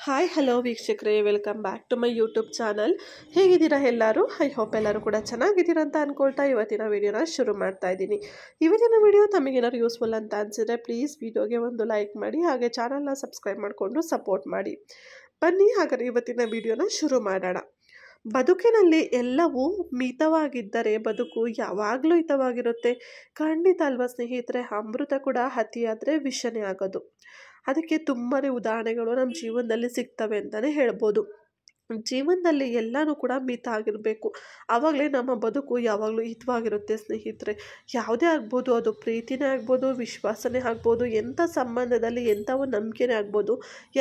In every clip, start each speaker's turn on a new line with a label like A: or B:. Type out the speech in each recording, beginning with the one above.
A: Hi hello ವೀಕ್ಷಕರೇ, welcome back to my YouTube channel. ಹೇಗಿದ್ದೀರಾ ಎಲ್ಲರೂ? ಐ ಹೋಪ್ ಎಲ್ಲರೂ ಕೂಡ ಚೆನ್ನಾಗಿದ್ದೀರಾ ಅಂತ ಅಂದ್ಕೊಳ್ತಾ ಇವತ್ತಿನ ವಿಡಿಯೋನ ಶುರು ಮಾಡ್ತಾ ಇದ್ದೀನಿ. ಇವತ್ತಿನ ವಿಡಿಯೋ ತಮಗೇನಾದ್ರು ಯೂಸ್ಫುಲ್ ಅಂತ ಅನಿಸಿದ್ರೆ ಪ್ಲೀಸ್ ವಿಡಿಯೋಗೆ ಒಂದು ಲೈಕ್ ಮಾಡಿ, ಹಾಗೆ ಚಾನಲ್ನ ಸಬ್ಸ್ಕ್ರೈಬ್ ಮಾಡಿಕೊಂಡು ಸಪೋರ್ಟ್ ಮಾಡಿ. ಬನ್ನಿ ಹಾಗಾದರೆ ಇವತ್ತಿನ ವಿಡಿಯೋನ ಶುರು ಮಾಡೋಣ. ಬದುಕಿನಲ್ಲಿ ಎಲ್ಲವೂ ಮಿತವಾಗಿದ್ದರೆ ಬದುಕು ಯಾವಾಗಲೂ ಹಿತವಾಗಿರುತ್ತೆ. ಖಂಡಿತ ಅಲ್ವಾ ಸ್ನೇಹಿತರೆ? ಅಮೃತ ಕೂಡ ಅತಿಯಾದರೆ ವಿಷನೇ ಆಗೋದು. ಅದಕ್ಕೆ ತುಂಬಾ ಉದಾಹರಣೆಗಳು ನಮ್ಮ ಜೀವನದಲ್ಲಿ ಸಿಗ್ತವೆ ಅಂತಲೇ ಹೇಳ್ಬೋದು. ಜೀವನದಲ್ಲಿ ಎಲ್ಲನೂ ಕೂಡ ಮಿತ ಆಗಿರಬೇಕು, ಆವಾಗಲೇ ನಮ್ಮ ಬದುಕು ಯಾವಾಗಲೂ ಹಿತವಾಗಿರುತ್ತೆ ಸ್ನೇಹಿತರೆ. ಯಾವುದೇ ಆಗ್ಬೋದು, ಅದು ಪ್ರೀತಿನೇ ಆಗ್ಬೋದು, ವಿಶ್ವಾಸನೇ ಆಗ್ಬೋದು, ಎಂಥ ಸಂಬಂಧದಲ್ಲಿ ಎಂಥ ಒಂದು ನಂಬಿಕೆನೇ ಆಗ್ಬೋದು,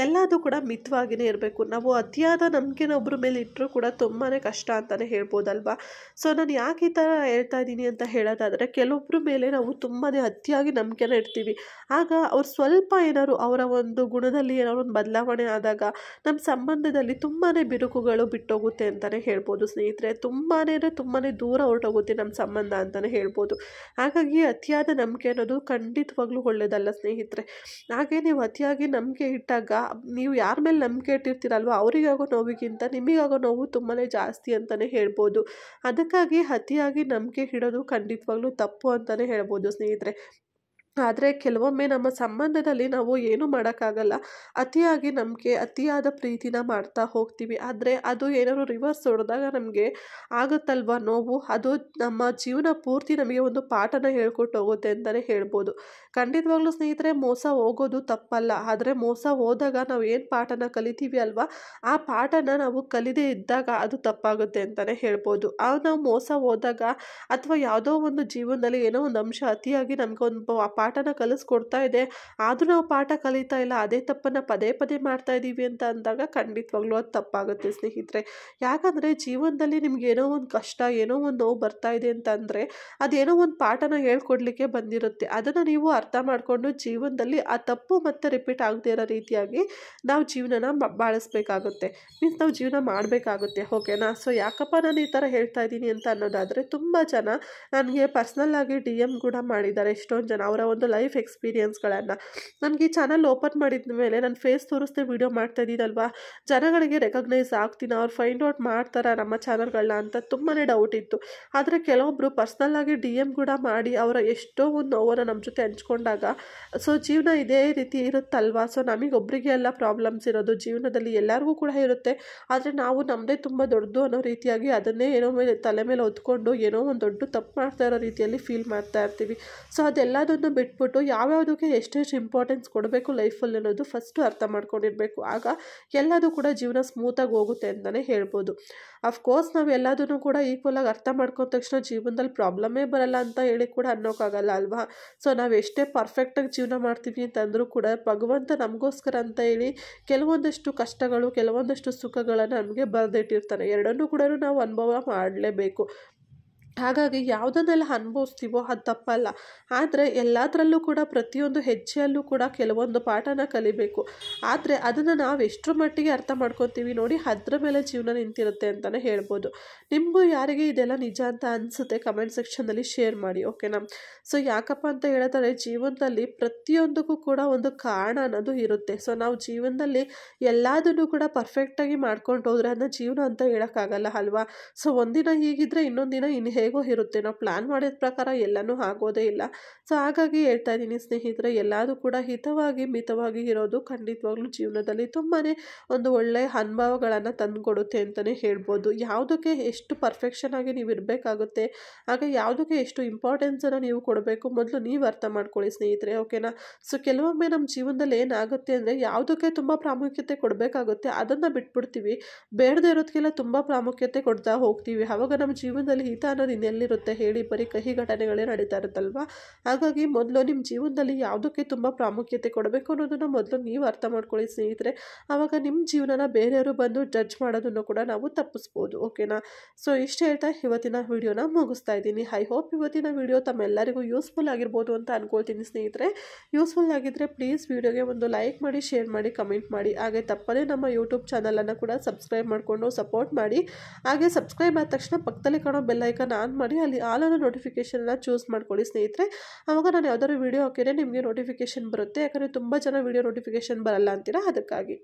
A: ಎಲ್ಲದೂ ಕೂಡ ಮಿತವಾಗಿಯೇ ಇರಬೇಕು. ನಾವು ಅತಿಯಾದ ನಂಬಿಕೆನ ಒಬ್ಬರ ಮೇಲೆ ಇಟ್ಟರೂ ಕೂಡ ತುಂಬಾ ಕಷ್ಟ ಅಂತಲೇ ಹೇಳ್ಬೋದಲ್ವಾ. ಸೊ ನಾನು ಯಾಕೆ ಈ ಥರ ಹೇಳ್ತಾ ಇದ್ದೀನಿ ಅಂತ ಹೇಳೋದಾದರೆ, ಕೆಲವೊಬ್ಬರ ಮೇಲೆ ನಾವು ತುಂಬಾ ಅತಿಯಾಗಿ ನಂಬಿಕೆನ ಇಡ್ತೀವಿ. ಆಗ ಅವ್ರು ಸ್ವಲ್ಪ ಏನಾದ್ರು ಅವರ ಒಂದು ಗುಣದಲ್ಲಿ ಏನಾದ್ರು ಒಂದು ಬದಲಾವಣೆ ಆದಾಗ ನಮ್ಮ ಸಂಬಂಧದಲ್ಲಿ ತುಂಬಾ ಬಿರುಕುಗಳು ಬಿಟ್ಟೋಗುತ್ತೆ ಅಂತಲೇ ಹೇಳ್ಬೋದು ಸ್ನೇಹಿತರೆ. ತುಂಬಾ ದೂರ ಹೊರಟೋಗುತ್ತೆ ನಮ್ಮ ಸಂಬಂಧ ಅಂತಲೇ ಹೇಳ್ಬೋದು. ಹಾಗಾಗಿ ಅತಿಯಾದ ನಂಬಿಕೆ ಅನ್ನೋದು ಖಂಡಿತವಾಗ್ಲೂ ಒಳ್ಳೆಯದಲ್ಲ ಸ್ನೇಹಿತರೆ. ಹಾಗೆ ನೀವು ಅತಿಯಾಗಿ ನಂಬಿಕೆ ಇಟ್ಟಾಗ ನೀವು ಯಾರ ಮೇಲೆ ನಂಬಿಕೆ ಇಟ್ಟಿರ್ತೀರಲ್ವ, ಅವರಿಗಾಗೋ ನೋವಿಗಿಂತ ನಿಮಗಾಗೋ ನೋವು ತುಂಬಾ ಜಾಸ್ತಿ ಅಂತಲೇ ಹೇಳ್ಬೋದು. ಅದಕ್ಕಾಗಿ ಅತಿಯಾಗಿ ನಂಬಿಕೆ ಇಡೋದು ಖಂಡಿತವಾಗ್ಲೂ ತಪ್ಪು ಅಂತಲೇ ಹೇಳ್ಬೋದು ಸ್ನೇಹಿತರೆ. ಆದರೆ ಕೆಲವೊಮ್ಮೆ ನಮ್ಮ ಸಂಬಂಧದಲ್ಲಿ ನಾವು ಏನೂ ಮಾಡೋಕ್ಕಾಗಲ್ಲ. ಅತಿಯಾಗಿ ನಂಬಿಕೆ, ಅತಿಯಾದ ಪ್ರೀತಿನ ಮಾಡ್ತಾ ಹೋಗ್ತೀವಿ. ಆದರೆ ಅದು ಏನಾದ್ರು ರಿವರ್ಸ್ ಹೊಡೆದಾಗ ನಮಗೆ ಆಗುತ್ತಲ್ವ ನೋವು, ಅದು ನಮ್ಮ ಜೀವನ ಪೂರ್ತಿ ನಮಗೆ ಒಂದು ಪಾಠನ ಹೇಳ್ಕೊಟ್ಟು ಹೋಗುತ್ತೆ ಅಂತಲೇ ಹೇಳ್ಬೋದು. ಖಂಡಿತವಾಗ್ಲೂ ಸ್ನೇಹಿತರೆ, ಮೋಸ ಹೋಗೋದು ತಪ್ಪಲ್ಲ. ಆದರೆ ಮೋಸ ಹೋದಾಗ ನಾವು ಏನು ಪಾಠನ ಕಲಿತೀವಿ ಅಲ್ವಾ, ಆ ಪಾಠನ ನಾವು ಕಲಿದೇ ಇದ್ದಾಗ ಅದು ತಪ್ಪಾಗುತ್ತೆ ಅಂತಲೇ ಹೇಳ್ಬೋದು. ನಾವು ಮೋಸ ಹೋದಾಗ ಅಥವಾ ಯಾವುದೋ ಒಂದು ಜೀವನದಲ್ಲಿ ಏನೋ ಒಂದು ಅಂಶ ಅತಿಯಾಗಿ ನಮಗೊಂದು ಪಾಠನ ಕಲಿಸ್ಕೊಡ್ತಾ ಇದೆ, ಆದರೂ ನಾವು ಪಾಠ ಕಲಿತಾ ಇಲ್ಲ, ಅದೇ ತಪ್ಪನ್ನು ಪದೇ ಪದೇ ಮಾಡ್ತಾ ಇದ್ದೀವಿ ಅಂತ ಅಂದಾಗ ಖಂಡಿತವಾಗ್ಲೂ ಅದು ತಪ್ಪಾಗುತ್ತೆ ಸ್ನೇಹಿತರೆ. ಯಾಕಂದರೆ ಜೀವನದಲ್ಲಿ ನಿಮ್ಗೆ ಏನೋ ಒಂದು ಕಷ್ಟ, ಏನೋ ಒಂದು ನೋವು ಬರ್ತಾ ಇದೆ ಅಂತಂದರೆ ಅದೇನೋ ಒಂದು ಪಾಠನ ಹೇಳ್ಕೊಡ್ಲಿಕ್ಕೆ ಬಂದಿರುತ್ತೆ. ಅದನ್ನು ನೀವು ಅರ್ಥ ಮಾಡಿಕೊಂಡು ಜೀವನದಲ್ಲಿ ಆ ತಪ್ಪು ಮತ್ತೆ ರಿಪೀಟ್ ಆಗದೇ ಇರೋ ರೀತಿಯಾಗಿ ನಾವು ಜೀವನನ ಬಾಳಿಸ್ಬೇಕಾಗುತ್ತೆ, ಮೀನ್ಸ್ ನಾವು ಜೀವನ ಮಾಡಬೇಕಾಗುತ್ತೆ. ಓಕೆನಾ? ಸೊ ಯಾಕಪ್ಪ ನಾನು ಈ ಥರ ಹೇಳ್ತಾ ಇದ್ದೀನಿ ಅಂತ ಅನ್ನೋದಾದರೆ, ತುಂಬ ಜನ ನನಗೆ ಪರ್ಸ್ನಲ್ಲಾಗಿ DM ಕೂಡ ಮಾಡಿದ್ದಾರೆ. ಎಷ್ಟೊಂದು ಜನ ಅವರ ಒಂದು ಲೈಫ್ ಎಕ್ಸ್ಪೀರಿಯನ್ಸ್ಗಳನ್ನು ನನಗೆ ಈ ಚಾನಲ್ ಓಪನ್ ಮಾಡಿದ ಮೇಲೆ ನಾನು ಫೇಸ್ ತೋರಿಸ್ದೆ ವಿಡಿಯೋ ಮಾಡ್ತಾ ಇದ್ದೀನಲ್ವಾ, ಜನಗಳಿಗೆ ರೆಕಗ್ನೈಸ್ ಆಗ್ತೀನಿ, ಅವ್ರು ಫೈಂಡ್ ಔಟ್ ಮಾಡ್ತಾರೆ ನಮ್ಮ ಚಾನಲ್ಗಳನ್ನ ಅಂತ ತುಂಬಾ ಡೌಟ್ ಇತ್ತು. ಆದರೆ ಕೆಲವೊಬ್ಬರು ಪರ್ಸ್ನಲ್ಲಾಗಿ DM ಕೂಡ ಮಾಡಿ ಅವರ ಎಷ್ಟೋ ಒಂದು ನೋವನ್ನು ನಮ್ಮ ಜೊತೆ ಹಂಚ್ಕೊಂಡಾಗ, ಸೊ ಜೀವನ ಇದೇ ರೀತಿ ಇರುತ್ತಲ್ವಾ, ಸೊ ನಮಗೊಬ್ಬರಿಗೆ ಎಲ್ಲ ಪ್ರಾಬ್ಲಮ್ಸ್ ಇರೋದು ಜೀವನದಲ್ಲಿ ಎಲ್ಲರಿಗೂ ಕೂಡ ಇರುತ್ತೆ. ಆದರೆ ನಾವು ನಮ್ಮದೇ ತುಂಬ ದೊಡ್ಡದು ಅನ್ನೋ ರೀತಿಯಾಗಿ ಅದನ್ನೇ ಏನೋ ಮೇಲೆ ತಲೆ ಮೇಲೆ ಹೊತ್ಕೊಂಡು ಏನೋ ಒಂದು ದೊಡ್ಡ ತಪ್ಪು ಮಾಡ್ತಾ ಇರೋ ರೀತಿಯಲ್ಲಿ ಫೀಲ್ ಮಾಡ್ತಾ ಇರ್ತೀವಿ. ಸೊ ಅದೆಲ್ಲದನ್ನು ಬಿಟ್ಬಿಟ್ಟು ಯಾವ್ಯಾವುದಕ್ಕೆ ಎಷ್ಟೆಷ್ಟು ಇಂಪಾರ್ಟೆನ್ಸ್ ಕೊಡಬೇಕು ಲೈಫಲ್ಲಿ ಅನ್ನೋದು ಫಸ್ಟು ಅರ್ಥ ಮಾಡ್ಕೊಂಡಿರಬೇಕು. ಆಗ ಎಲ್ಲದೂ ಕೂಡ ಜೀವನ ಸ್ಮೂತಾಗಿ ಹೋಗುತ್ತೆ ಅಂತಲೇ ಹೇಳ್ಬೋದು. ಅಫ್ಕೋರ್ಸ್ ನಾವು ಎಲ್ಲದನ್ನು ಕೂಡ ಈಕ್ವಲಾಗಿ ಅರ್ಥ ಮಾಡ್ಕೊಂಡ ತಕ್ಷಣ ಜೀವನದಲ್ಲಿ ಪ್ರಾಬ್ಲಮ್ಮೇ ಬರಲ್ಲ ಅಂತ ಹೇಳಿ ಕೂಡ ಅನ್ನೋಕ್ಕಾಗಲ್ಲ ಅಲ್ವಾ. ಸೊ ನಾವು ಎಷ್ಟೇ ಪರ್ಫೆಕ್ಟಾಗಿ ಜೀವನ ಮಾಡ್ತೀವಿ ಅಂತಂದರೂ ಕೂಡ ಭಗವಂತ ನಮಗೋಸ್ಕರ ಅಂತ ಹೇಳಿ ಕೆಲವೊಂದಷ್ಟು ಕಷ್ಟಗಳು, ಕೆಲವೊಂದಷ್ಟು ಸುಖಗಳನ್ನು ನಮಗೆ ಬರೆದಿಟ್ಟಿರ್ತಾನೆ. ಎರಡನ್ನೂ ಕೂಡ ನಾವು ಅನುಭವ ಮಾಡಲೇಬೇಕು. ಹಾಗಾಗಿ ಯಾವುದನ್ನೆಲ್ಲ ಅನುಭವಿಸ್ತೀವೋ ಅದು ತಪ್ಪಲ್ಲ. ಆದರೆ ಎಲ್ಲದರಲ್ಲೂ ಕೂಡ ಪ್ರತಿಯೊಂದು ಹೆಜ್ಜೆಯಲ್ಲೂ ಕೂಡ ಕೆಲವೊಂದು ಪಾಠನ ಕಲಿಬೇಕು. ಆದರೆ ಅದನ್ನು ನಾವು ಎಷ್ಟರ ಮಟ್ಟಿಗೆ ಅರ್ಥ ಮಾಡ್ಕೊತೀವಿ ನೋಡಿ, ಅದರ ಮೇಲೆ ಜೀವನ ನಿಂತಿರುತ್ತೆ ಅಂತಲೇ ಹೇಳ್ಬೋದು. ನಿಮಗೂ ಯಾರಿಗೆ ಇದೆಲ್ಲ ನಿಜ ಅಂತ ಅನಿಸುತ್ತೆ ಕಮೆಂಟ್ ಸೆಕ್ಷನ್ನಲ್ಲಿ ಶೇರ್ ಮಾಡಿ. ಓಕೆನಾ? ಸೊ ಯಾಕಪ್ಪ ಅಂತ ಹೇಳಿದ್ರೆ, ಜೀವನದಲ್ಲಿ ಪ್ರತಿಯೊಂದಕ್ಕೂ ಕೂಡ ಒಂದು ಕಾರಣ ಅನ್ನೋದು ಇರುತ್ತೆ. ಸೊ ನಾವು ಜೀವನದಲ್ಲಿ ಎಲ್ಲದನ್ನು ಕೂಡ ಪರ್ಫೆಕ್ಟಾಗಿ ಮಾಡ್ಕೊಂಡು ಹೋದ್ರೆ ಅದನ್ನ ಜೀವನ ಅಂತ ಹೇಳೋಕ್ಕಾಗಲ್ಲ ಅಲ್ವಾ. ಸೊ ಒಂದಿನ ಹೀಗಿದ್ರೆ ಇನ್ನೊಂದು ದಿನ ಇನ್ನು ಹೇಗೋ ಇರುತ್ತೆ. ನಾವು ಪ್ಲ್ಯಾನ್ ಮಾಡಿದ ಪ್ರಕಾರ ಎಲ್ಲನೂ ಆಗೋದೇ ಇಲ್ಲ. ಸೊ ಹಾಗಾಗಿ ಹೇಳ್ತಾ ಇದ್ದೀನಿ ಸ್ನೇಹಿತರೆ, ಎಲ್ಲದೂ ಕೂಡ ಹಿತವಾಗಿ ಮಿತವಾಗಿ ಇರೋದು ಖಂಡಿತವಾಗ್ಲೂ ಜೀವನದಲ್ಲಿ ತುಂಬಾ ಒಂದು ಒಳ್ಳೆಯ ಅನುಭವಗಳನ್ನು ತಂದುಕೊಡುತ್ತೆ ಅಂತಲೇ ಹೇಳ್ಬೋದು. ಯಾವುದಕ್ಕೆ ಎಷ್ಟು ಪರ್ಫೆಕ್ಷನ್ ಆಗಿ ನೀವು ಇರಬೇಕಾಗುತ್ತೆ, ಹಾಗೆ ಯಾವುದಕ್ಕೆ ಎಷ್ಟು ಇಂಪಾರ್ಟೆನ್ಸನ್ನು ನೀವು ಕೊಡಬೇಕು ಮೊದಲು ನೀವು ಅರ್ಥ ಮಾಡ್ಕೊಳ್ಳಿ ಸ್ನೇಹಿತರೆ. ಓಕೆನಾ? ಸೊ ಕೆಲವೊಮ್ಮೆ ನಮ್ಮ ಜೀವನದಲ್ಲಿ ಏನಾಗುತ್ತೆ ಅಂದರೆ, ಯಾವುದಕ್ಕೆ ತುಂಬ ಪ್ರಾಮುಖ್ಯತೆ ಕೊಡಬೇಕಾಗುತ್ತೆ ಅದನ್ನು ಬಿಟ್ಬಿಡ್ತೀವಿ, ಬೇಡದೇ ಇರೋದಕ್ಕೆಲ್ಲ ತುಂಬ ಪ್ರಾಮುಖ್ಯತೆ ಕೊಡ್ತಾ ಹೋಗ್ತೀವಿ. ಆವಾಗ ನಮ್ಮ ಜೀವನದಲ್ಲಿ ಹಿತ ಅನ್ನೋದು ಇನ್ನೆಲ್ಲಿರುತ್ತೆ ಹೇಳಿ, ಬರೀ ಕಹಿ ಘಟನೆಗಳೇ ನಡೀತಾ ಇರುತ್ತಲ್ವ. ಹಾಗಾಗಿ ಮೊದಲು ನಿಮ್ಮ ಜೀವನದಲ್ಲಿ ಯಾವುದಕ್ಕೆ ತುಂಬ ಪ್ರಾಮುಖ್ಯತೆ ಕೊಡಬೇಕು ಅನ್ನೋದನ್ನು ಮೊದಲು ನೀವು ಅರ್ಥ ಮಾಡ್ಕೊಳ್ಳಿ ಸ್ನೇಹಿತರೆ. ಆವಾಗ ನಿಮ್ಮ ಜೀವನನ ಬೇರೆಯವರು ಬಂದು ಜಡ್ಜ್ ಮಾಡೋದನ್ನು ಕೂಡ ನಾವು ತಪ್ಪಿಸ್ಬೋದು. ಓಕೆನಾ? ಸೊ ಇಷ್ಟು ಹೇಳ್ತಾ ಇವತ್ತಿನ ವಿಡಿಯೋನ ಮುಗಿಸ್ತಾ ಇದ್ದೀನಿ. ಐ ಹೋಪ್ ಇವತ್ತಿನ ವಿಡಿಯೋ ತಮ್ಮೆಲ್ಲರಿಗೂ ಯೂಸ್ಫುಲ್ ಆಗಿರ್ಬೋದು ಅಂತ ಅಂದ್ಕೊಳ್ತೀನಿ ಸ್ನೇಹಿತರೆ. ಯೂಸ್ಫುಲ್ ಆಗಿದ್ದರೆ ಪ್ಲೀಸ್ ವಿಡಿಯೋಗೆ ಒಂದು ಲೈಕ್ ಮಾಡಿ, ಶೇರ್ ಮಾಡಿ, ಕಮೆಂಟ್ ಮಾಡಿ. ಹಾಗೆ ತಪ್ಪದೇ ನಮ್ಮ ಯೂಟ್ಯೂಬ್ ಚಾನಲನ್ನು ಕೂಡ ಸಬ್ಸ್ಕ್ರೈಬ್ ಮಾಡಿಕೊಂಡು ಸಪೋರ್ಟ್ ಮಾಡಿ. ಹಾಗೆ ಸಬ್ಸ್ಕ್ರೈಬ್ ಆದ ತಕ್ಷಣ ಪಕ್ಕದಲ್ಲಿ ಕಾಣೋ ಬೆಲ್ ಐಕಾನ್ ಆನ್ ಮಾಡಿ ಅಲ್ಲಿ ಆಲ್ ಅನ್ನೋ ನೋಟಿಫಿಕೇಷನ್ನ ಚೂಸ್ ಮಾಡ್ಕೊಳ್ಳಿ ಸ್ನೇಹಿತರೆ. ಆವಾಗ ನಾನು ಯಾವ್ದಾದ್ರು ವೀಡಿಯೋ ಹಾಕಿದ್ರೆ ನಿಮಗೆ ನೋಟಿಫಿಕೇಷನ್ ಬರುತ್ತೆ. ಯಾಕಂದರೆ ತುಂಬ ಜನ ವೀಡಿಯೋ ನೋಟಿಫಿಕೇಷನ್ ಬರಲ್ಲ ಅಂತೀರಾ, ಅದಕ್ಕಾಗಿ.